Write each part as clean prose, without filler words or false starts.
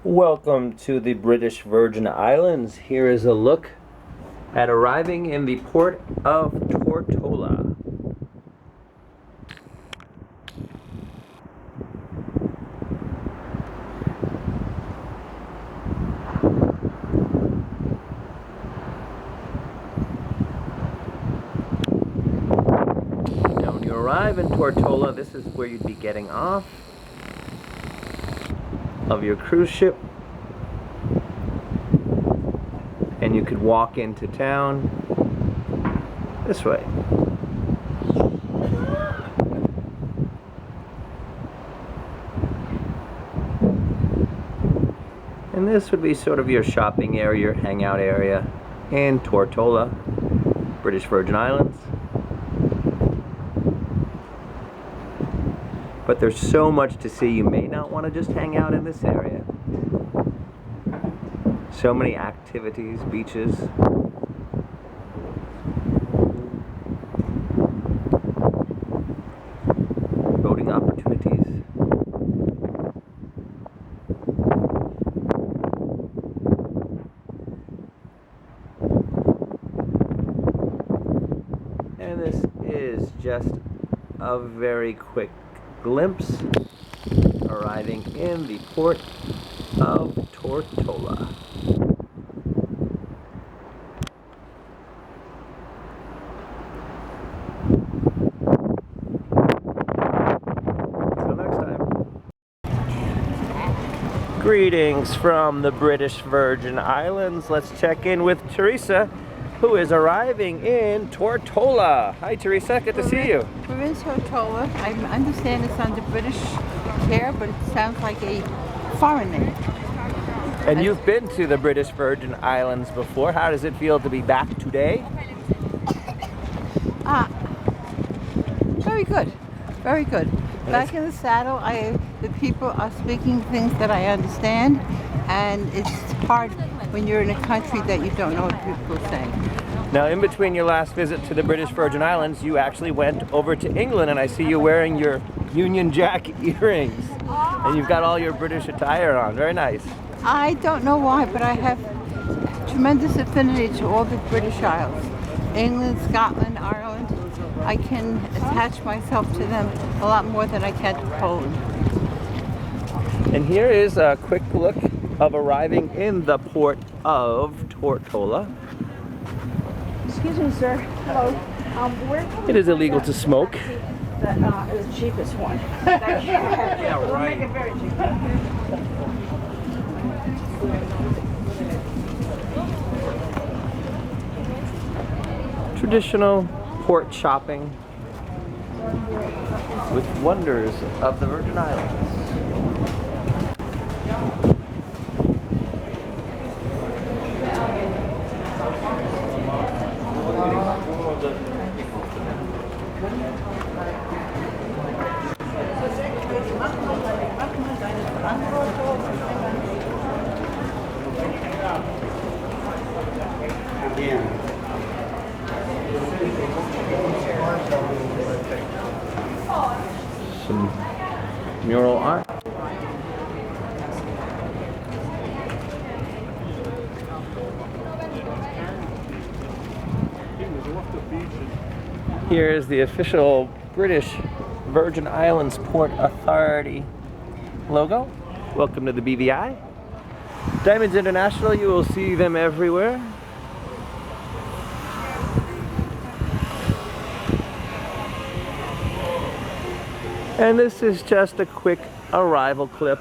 Welcome to the British Virgin Islands. Here is a look at arriving in the port of Tortola. Now when you arrive in Tortola, this is where you'd be getting off of your cruise ship, and you could walk into town this way. And this would be sort of your shopping area, your hangout area in Tortola, British Virgin Islands. But there's so much to see, you may not want to just hang out in this area. So many activities, beaches. Boating opportunities. And this is just a very quick glimpse arriving in the port of Tortola. Until next time. Greetings from the British Virgin Islands. Let's check in with Teresa, who is arriving in Tortola. Hi Teresa, good to see you. We're in Tortola. I understand it's under British care, but it sounds like a foreign name. And you've been to the British Virgin Islands before. How does it feel to be back today? Very good. Very good. Back in the saddle, the people are speaking things that I understand, and it's hard when you're in a country that you don't know what people are saying. Now, in between your last visit to the British Virgin Islands, you actually went over to England, and I see you wearing your Union Jack earrings. And you've got all your British attire on. Very nice. I don't know why, but I have tremendous affinity to all the British Isles. England, Scotland, Ireland. I can attach myself to them a lot more than I can to Poland. And here is a quick look of arriving in the port of Tortola. Excuse me, sir. Hello. It is illegal to smoke. That is the cheapest one. Yeah, right. We'll make it very cheap. Traditional port shopping with wonders of the Virgin Islands. Some mural art. Here is the official British Virgin Islands Port Authority logo. Welcome to the BVI. Diamonds International, you will see them everywhere. And this is just a quick arrival clip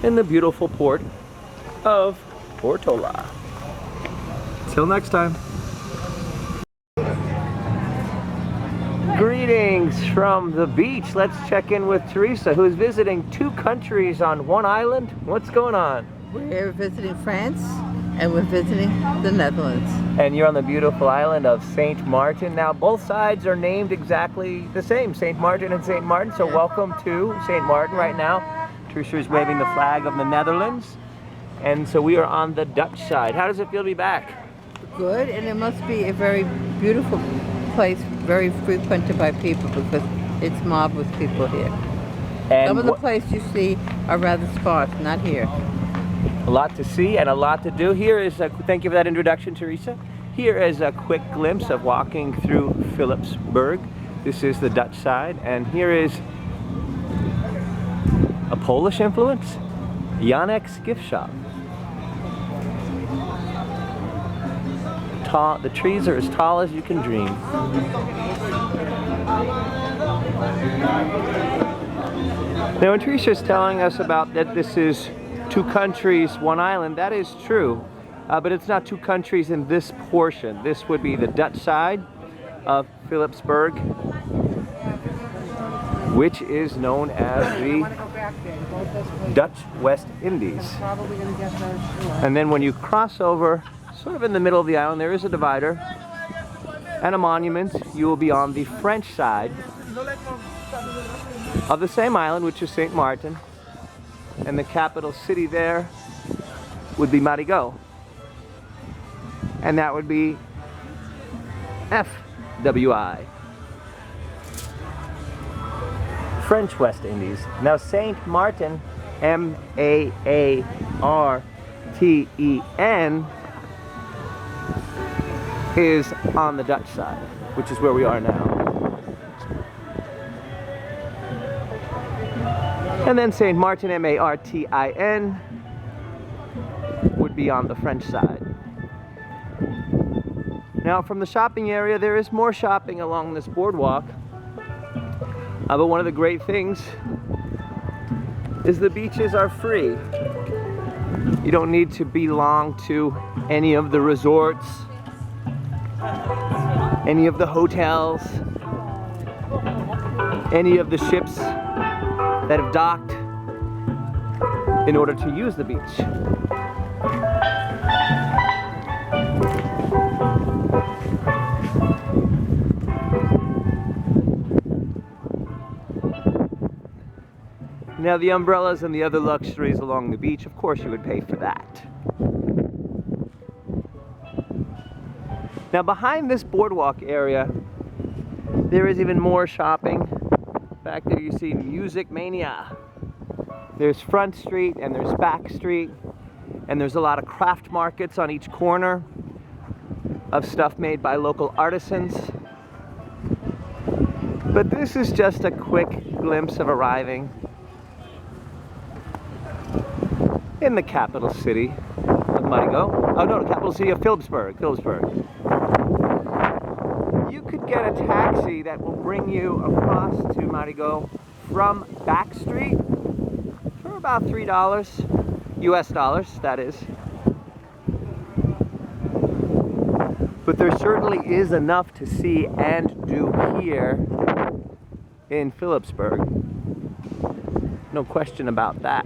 in the beautiful port of Tortola. Till next time. Greetings from the beach. Let's check in with Teresa, who's visiting 2 countries on one island. What's going on? We're visiting France, and we're visiting the Netherlands. And you're on the beautiful island of Saint Maarten. Now, both sides are named exactly the same, Saint Maarten and Saint Maarten. So welcome to Saint Maarten right now. Teresa is waving the flag of the Netherlands. And so we are on the Dutch side. How does it feel to be back? Good, and it must be a very beautiful place, very frequented by people because it's mobbed with people here. And Some of the places you see are rather sparse, not here. a lot to see and a lot to do. Here is a, thank you for that introduction, Teresa. Here is a quick glimpse of walking through Philipsburg. This is the Dutch side, and here is a Polish influence, Janek's gift shop. Tall, the trees are as tall as you can dream. Now, when Teresa's telling us about that this is 2 countries, 1 island, that is true, but it's not 2 countries in this portion. This would be the Dutch side of Philipsburg, which is known as the Dutch West Indies. And then when you cross over, sort of in the middle of the island, there is a divider and a monument. You will be on the French side of the same island, which is Sint Maarten, and the capital city there would be Marigot, and that would be FWI, French West Indies. Now Saint Maarten, M-A-A-R-T-E-N, is on the Dutch side, which is where we are now. And then Saint Maarten, M-A-R-T-I-N, would be on the French side. Now from the shopping area, there is more shopping along this boardwalk. But one of the great things is the beaches are free. You don't need to belong to any of the resorts, any of the hotels, any of the ships that have docked in order to use the beach. Now the umbrellas and the other luxuries along the beach, of course you would pay for that. Now behind this boardwalk area, there is even more shopping. Back there you see Music Mania. There's Front Street and there's Back Street, and there's a lot of craft markets on each corner of stuff made by local artisans. But this is just a quick glimpse of arriving in the capital city of Marigot. Oh no, the capital city of Philipsburg. You could get a taxi that will bring you across to Marigot from Back Street for about $3, US dollars, that is. But there certainly is enough to see and do here in Philipsburg. No question about that.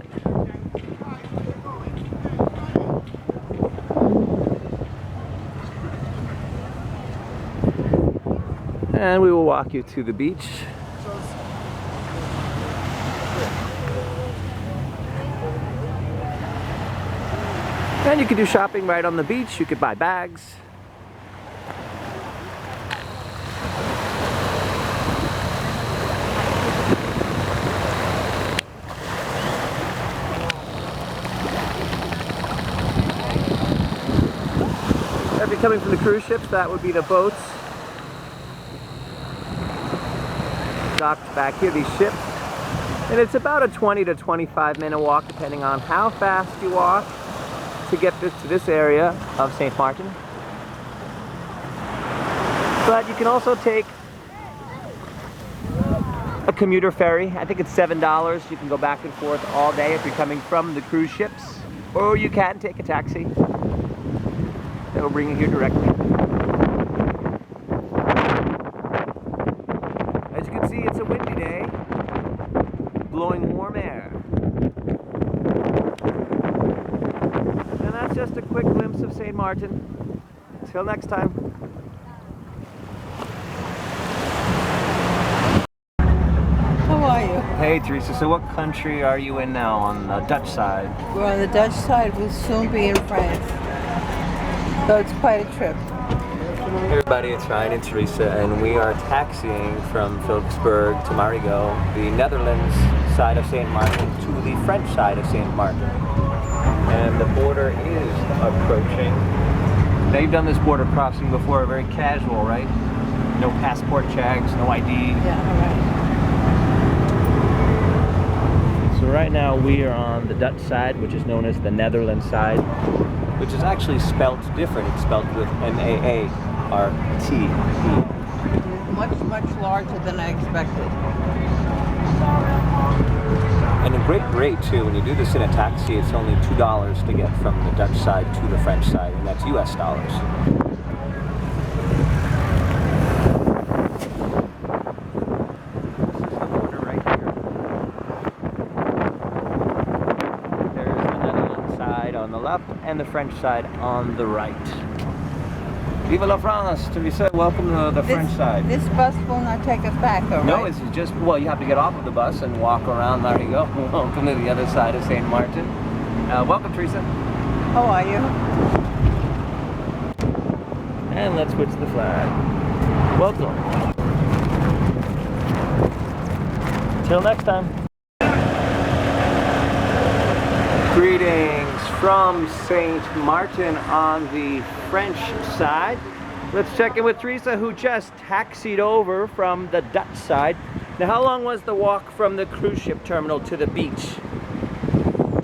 And we will walk you to the beach. And you can do shopping right on the beach. You could buy bags. If you're coming from the cruise ships, that would be the boats. Docked back here, these ships, and it's about a 20 to 25 minute walk depending on how fast you walk to get to this area of Saint Maarten. But you can also take a commuter ferry. I think it's $7. You can go back and forth all day if you're coming from the cruise ships, or you can take a taxi that will bring you here directly. As you can see, it's a windy day, blowing warm air. And that's just a quick glimpse of Saint Maarten. Until next time. How are you? Hey Teresa, so what country are you in now on the Dutch side? We're on the Dutch side, we'll soon be in France. So it's quite a trip. Hey everybody, it's Ryan and Teresa, and we are taxiing from Philipsburg to Marigot, the Netherlands side of St. Martin to the French side of St. Martin. And the border is approaching. Now you've done this border crossing before, very casual, right? No passport checks, no ID. Yeah, all right. So right now we are on the Dutch side, which is known as the Netherlands side, which is actually spelt different. It's spelt with M-A-A-R-T-E. Much, much larger than I expected. And a great rate too. When you do this in a taxi, it's only $2 to get from the Dutch side to the French side, and that's US dollars. This is the border right here. There's the Netherlands side on the left and the French side on the right. Vive la France, Teresa. Welcome to the French side. This bus will not take us back, all right? No, it's just, well, you have to get off of the bus and walk around. There you go. Welcome to the other side of St. Martin. Welcome, Teresa. How are you? And let's switch the flag. Welcome. Till next time. Greetings from St. Martin on the French side. Let's check in with Teresa, who just taxied over from the Dutch side. Now, how long was the walk from the cruise ship terminal to the beach?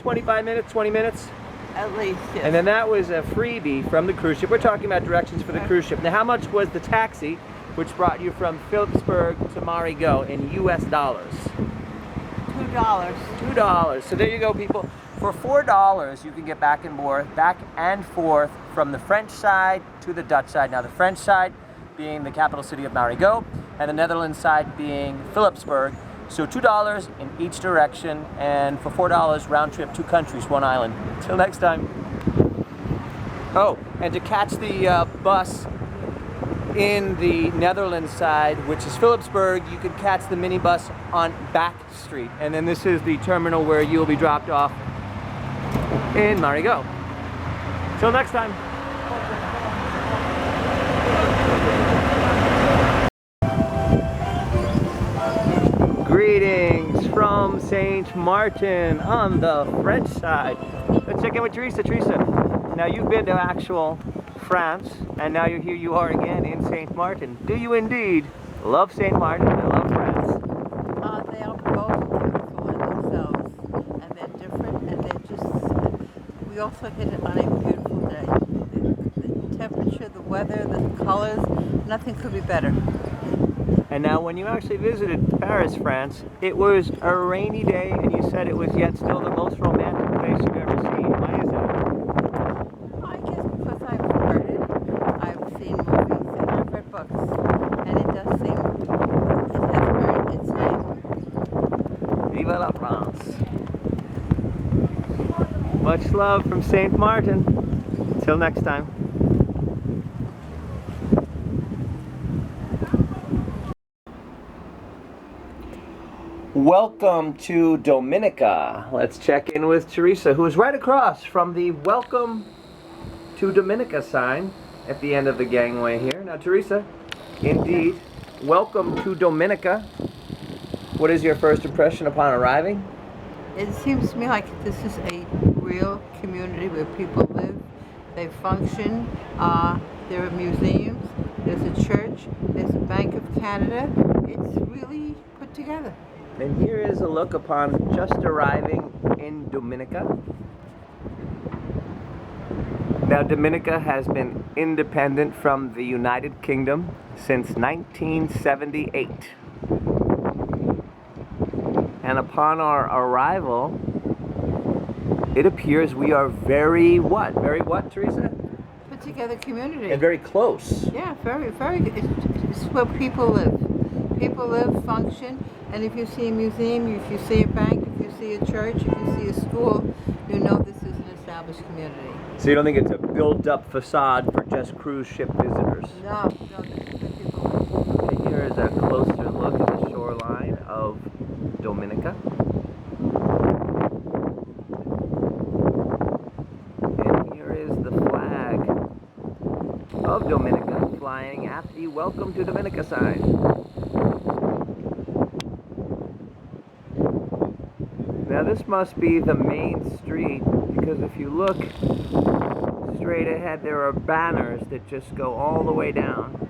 25 minutes, 20 minutes? At least, yes. And then that was a freebie from the cruise ship. We're talking about directions for the cruise ship. Now, how much was the taxi, which brought you from Phillipsburg to Marigot in US dollars? $2. $2. So there you go, people. For $4, you can get back and forth from the French side to the Dutch side. Now, the French side being the capital city of Marigot, and the Netherlands side being Phillipsburg. So $2 in each direction, and for $4, round trip, 2 countries, 1 island. Till next time. Oh, and to catch the bus in the Netherlands side, which is Phillipsburg, you could catch the minibus on Back Street. And then this is the terminal where you'll be dropped off in Marigot. Till next time. Greetings from St. Martin on the French side. Let's check in with Teresa. Teresa, now you've been to actual France, and now here you are again in St. Martin. Do you indeed love St. Martin and love France? They are both beautiful in themselves, and they're different, and they're just, we also hit it on a beautiful day. The temperature, the weather, the colors, nothing could be better. And now when you actually visited Paris, France, it was a rainy day, and you said it was yet still the most romantic place you've ever seen. Why is that? I guess because I've heard it, I've seen movies, and I've read books, and it does seem, it has earned its name. Vive la France. Much love from St. Martin. Till next time. Welcome to Dominica. Let's check in with Teresa, who is right across from the Welcome to Dominica sign at the end of the gangway here. Now, Teresa, indeed, welcome to Dominica. What is your first impression upon arriving? It seems to me like this is a real community where people live, they function, there are museums, there's a church, there's a Bank of Canada. It's really put together. And here is a look upon just arriving in Dominica. Now, Dominica has been independent from the United Kingdom since 1978. And upon our arrival, it appears we are very what? Very what, Teresa? Put together community. And very close. Yeah, very, very. It's where people live. People live, function, and if you see a museum, if you see a bank, if you see a church, if you see a school, you know this is an established community. So you don't think it's a built-up facade for just cruise ship visitors? No, this is where people live. Okay, here is a closer look at the shoreline of Dominica. And here is the flag of Dominica flying at the Welcome to Dominica sign. this must be the main street, because if you look straight ahead, there are banners that just go all the way down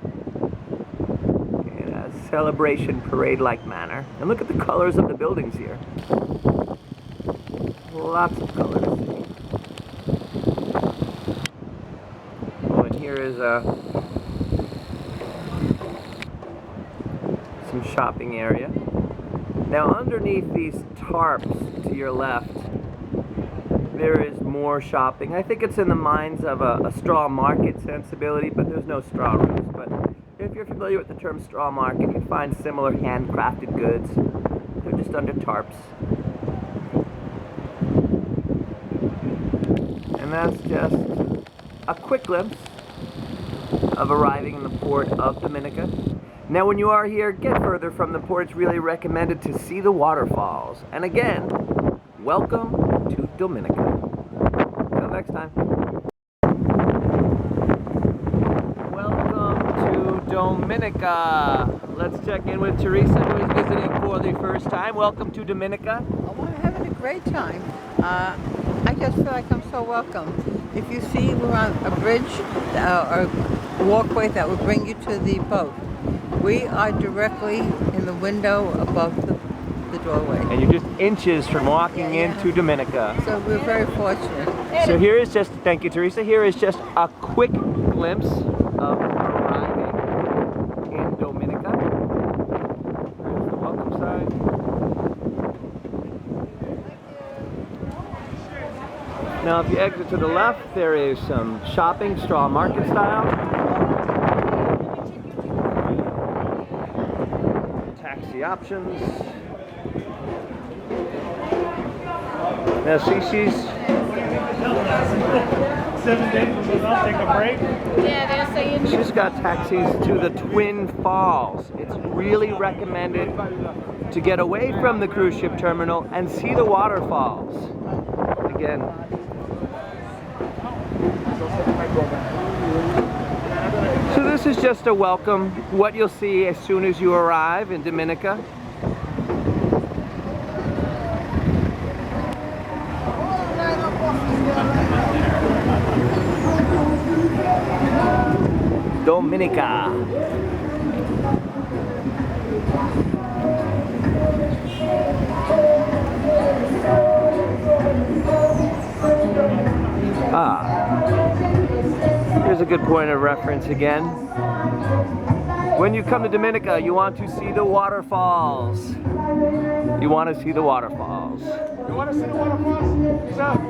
in a celebration parade-like manner. And look at the colors of the buildings here. Lots of colors. Oh, and here is some shopping area. Now underneath these tarps to your left, there is more shopping. I think it's in the minds of a straw market sensibility, but there's no straw rooms. But if you're familiar with the term straw market, you'd find similar handcrafted goods. They're just under tarps. And that's just a quick glimpse of arriving in the port of Dominica. Now when you are here, get further from the port. It's really recommended to see the waterfalls. And again, welcome to Dominica. Until next time. Welcome to Dominica. Let's check in with Teresa, who is visiting for the first time. Welcome to Dominica. Oh, I'm having a great time. I just feel like I'm so welcome. If you see, we're on a bridge or a walkway that will bring you to the boat. We are directly in the window above the doorway. And you're just inches from walking into Dominica. So we're very fortunate. So here is just, thank you Teresa, here is just a quick glimpse of arriving in Dominica. There's the welcome sign. Now if you exit to the left, there is some shopping, straw market style. Taxi options. Now Cece's 7 days, we'll take a break. Yeah, they're saying. she's got taxis to the Twin Falls. It's really recommended to get away from the cruise ship terminal and see the waterfalls. Again. So this is just a welcome, what you'll see as soon as you arrive in Dominica. Dominica. Here's a good point of reference again. When you come to Dominica, you want to see the waterfalls. You want to see the waterfalls. You want to see the waterfalls? What's up?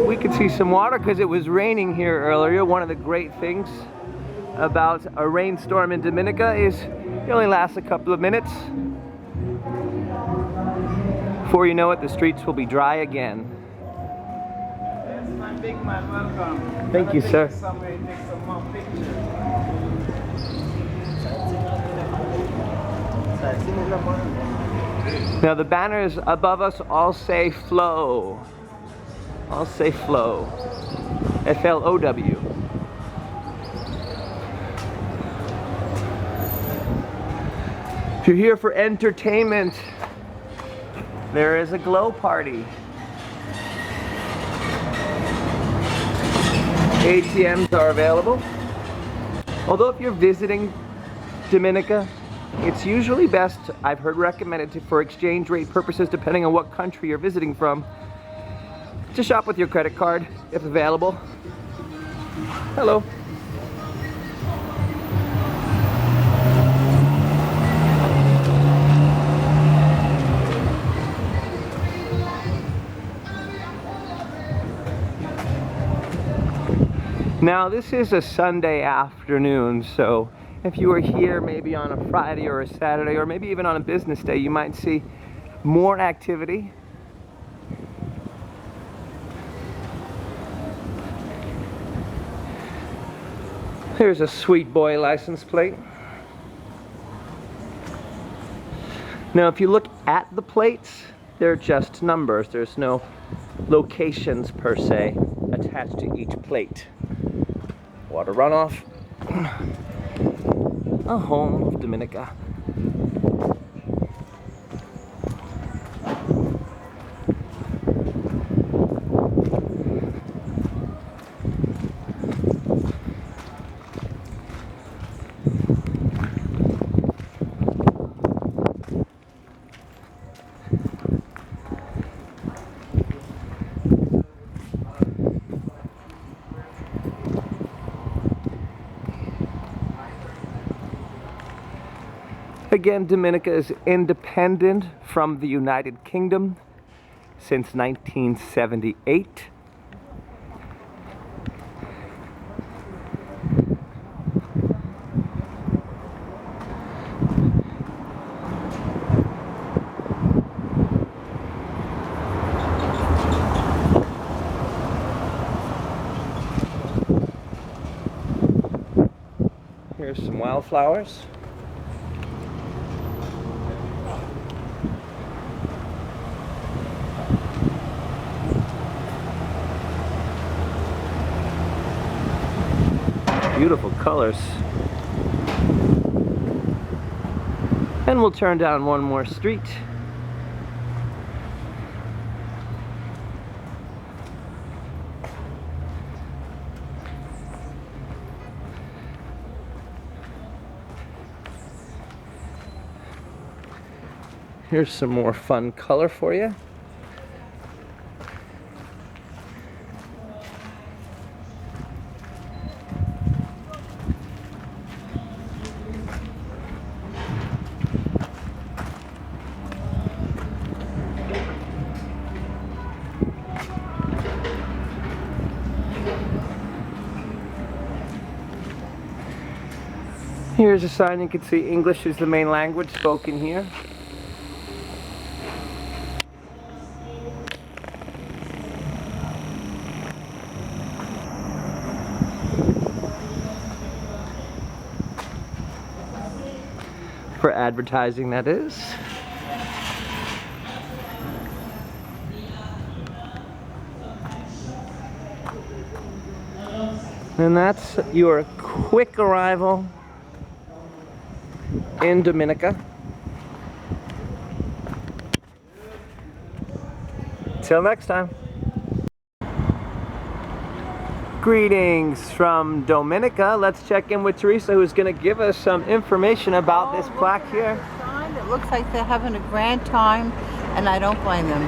We could see some water because it was raining here earlier. One of the great things about a rainstorm in Dominica is it only lasts a couple of minutes. Before you know it, the streets will be dry again. Yes, my big man, welcome. Thank you, sir. Somewhere, take some more pictures. Now the banners above us all say flow. All say flow. F-L-O-W. If you're here for entertainment, there is a glow party. ATMs are available. Although if you're visiting Dominica, it's usually best, I've heard recommended for exchange rate purposes, depending on what country you're visiting from, to shop with your credit card, if available. Hello. Now this is a Sunday afternoon, so if you were here maybe on a Friday or a Saturday or maybe even on a business day, you might see more activity. Here's a Sweet Boy license plate. Now if you look at the plates, they're just numbers. There's no locations per se attached to each plate. Water runoff. A home of Dominica. again, Dominica is independent from the United Kingdom since 1978. Here's some wildflowers. Beautiful colors. And we'll turn down one more street. Here's some more fun color for you. Here's a sign you can see English is the main language spoken here. For advertising, that is. And that's your quick arrival in Dominica. Till next time. Greetings from Dominica. Let's check in with Teresa, who's going to give us some information about this plaque here. It looks like they're having a grand time, and I don't blame them.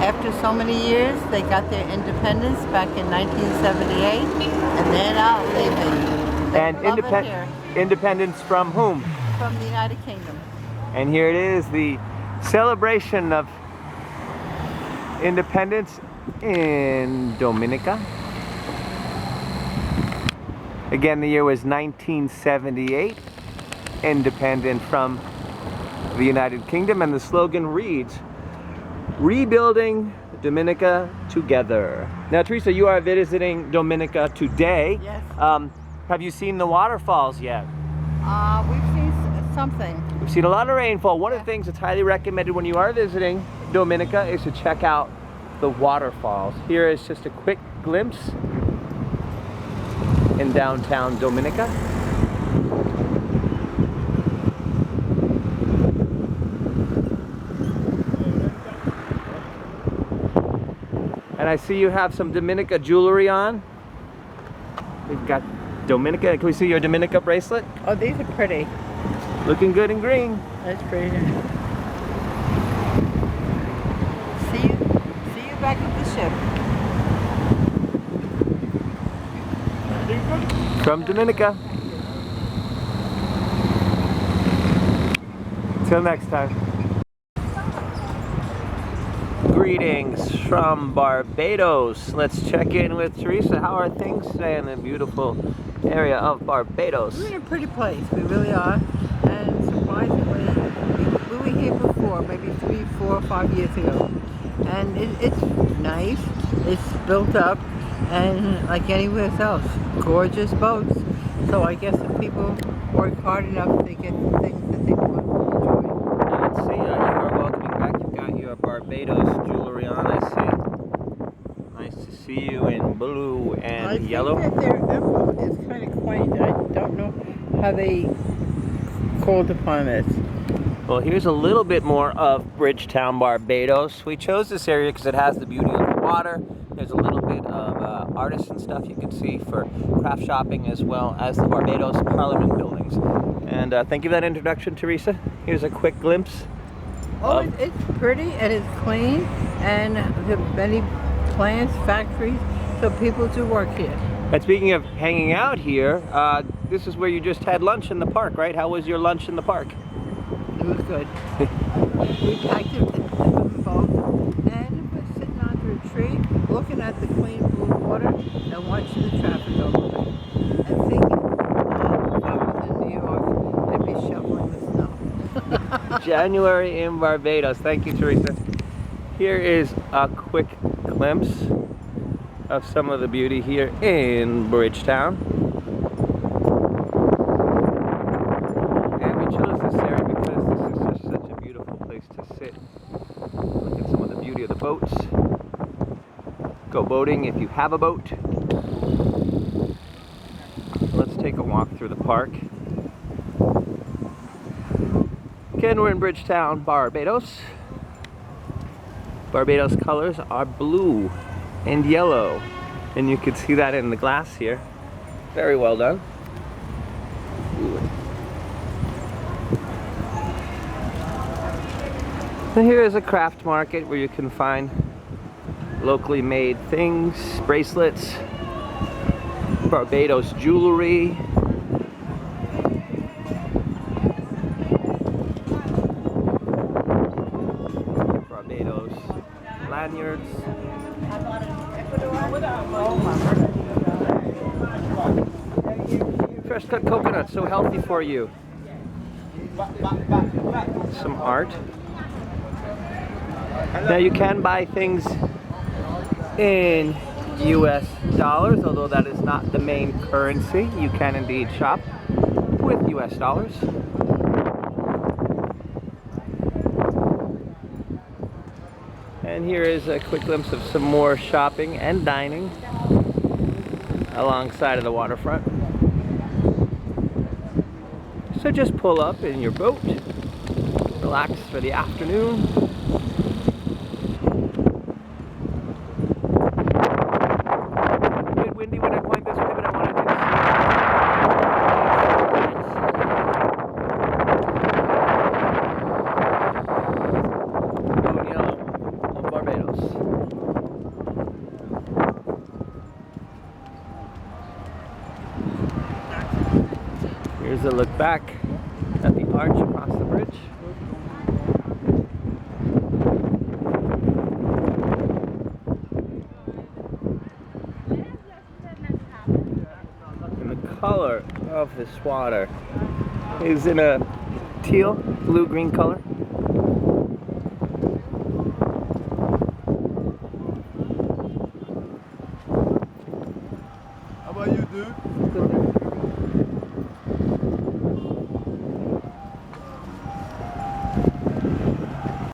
After so many years, they got their independence back in 1978, and they're not leaving. They love it here. Independence from whom? From the United Kingdom. And here it is, the celebration of independence in Dominica. Again, the year was 1978, independent from the United Kingdom, and the slogan reads, "Rebuilding Dominica Together." Now, Teresa, you are visiting Dominica today. Yes. Have you seen the waterfalls yet? We've seen something. We've seen a lot of rainfall. One of the things that's highly recommended when you are visiting Dominica is to check out the waterfalls. Here is just a quick glimpse in downtown Dominica. And I see you have some Dominica jewelry on. We've got Dominica. Can we see your Dominica bracelet? Oh, these are pretty. Looking good in green. That's pretty. See you back at the ship. From Dominica. Till next time. Greetings from Barbados. Let's check in with Teresa. How are things today in the beautiful area of Barbados? We're in a pretty place. We really are. And surprisingly, we were here before, maybe 3, 4, 5 years ago. And it's nice. It's built up. And like anywhere else, gorgeous boats. So I guess if people work hard enough, they get the things that they want to enjoy. Let's see, you are welcoming back. You've got your Barbados jewelry on, I see. Nice to see you in blue and yellow. I think that their emblem is kind of quaint. I don't know how they called upon this. Well, here's a little bit more of Bridgetown, Barbados. We chose this area because it has the beauty of the water. There's a little bit of artisan stuff you can see for craft shopping, as well as the Barbados Parliament buildings. And thank you for that introduction, Teresa. Here's a quick glimpse. Oh, it's pretty and it's clean, and there are many plants, factories, so people do work here. And speaking of hanging out here, this is where you just had lunch in the park, right? How was your lunch in the park? was good. We packed it in the boat and we're sitting under a tree, looking at the clean blue water and watching the traffic go by. And thinking, oh, if I was in New York, I'd be shoveling the snow. January in Barbados. Thank you, Teresa. Here is a quick glimpse of some of the beauty here in Bridgetown. And we chose this area because this is just such a beautiful place to sit. Look at some of the beauty of the boats. Go boating if you have a boat. Let's take a walk through the park. Again, we're in Bridgetown, Barbados. Barbados colors are blue and yellow, and you can see that in the glass here. Very well done. And here is a craft market where you can find locally made things, bracelets, Barbados jewelry, Barbados lanyards. Fresh cut coconut, so healthy for you. Some art. Now you can buy things in US dollars, although that is not the main currency. You can indeed shop with US dollars. And here is a quick glimpse of some more shopping and dining alongside of the waterfront. So just pull up in your boat, relax for the afternoon. A bit windy when I point this way, but I wanted you to see. Blue and yellow of Barbados. Here's a look back at the arch across the bridge. And the color of this water is in a teal, blue-green color. How about you, dude?